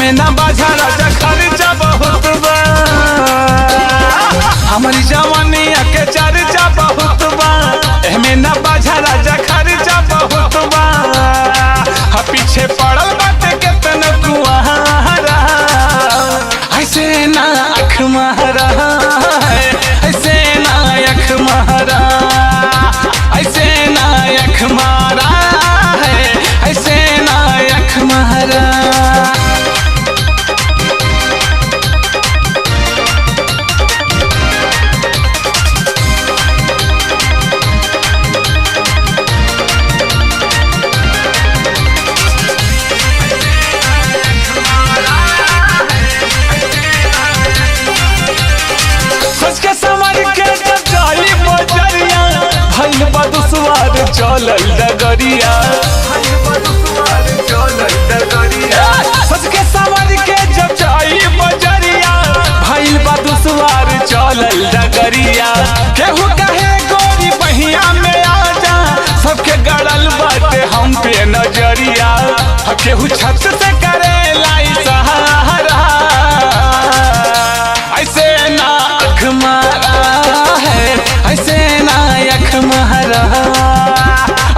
एहमे ना बाझा राजा खर्चा बहुत बा, हमारी जवानिया के चर्चा बहुत बा। एहमे ना बाझा राजा खर्चा बहुत बा, पीछे पड़ल बाटे केतन कुआरा। ऐसे ना अख महरा, ऐसे ना अख महरा, ऐसे ना अख मारा है, ऐसे ना अख महरा। चलल डगरिया सच के सवर के जब जाई बजरिया, भइल बा दुश्वार चलल डगरिया। केहू कहे गोरी बहिया में आजा, सबके गड़ल बाटे हम पे नजरिया। केहू छत से करे लाई सहारा, ऐसे ना अख मारा है, ऐसे ना अख महरा,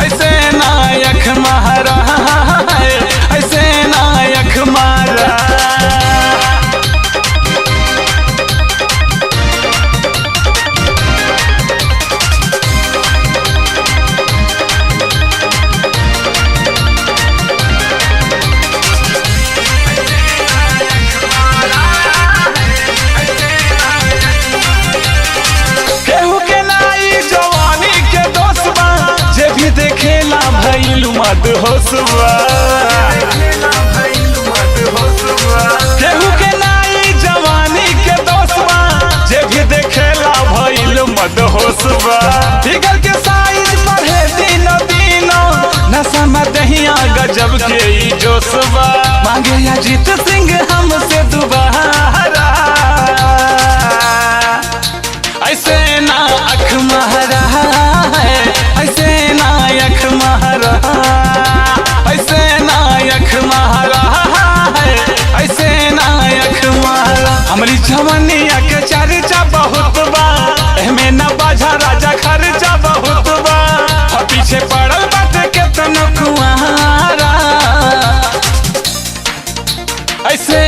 ऐसे ना अख महरा है, ऐसे ना अख मारा। केहू के नाई जवानी के दोस्त बा, जे भी देखेला भइल मत होसबा। केहू के नाई जवानी के दोस्त बा, जे भी देखेला भइल मत होसबा। फिगर के साइज बढ़े दिनो दिनो, नशा में दहिया गजब के ई जोशबा। मांगे अजीत सिंह हमसे दोबारा, ऐसे ना अख महरा है, ऐसे ना अख महरा, ऐसे ना अख महरा है, ऐसे ना अख महरा। हमारी जवानिया के चर्चा बहुत बा, एहमे ना बाझा राजा खर्चा बहुत बा, पीछे पड़ल बाटे केतन कुआरा। ऐसे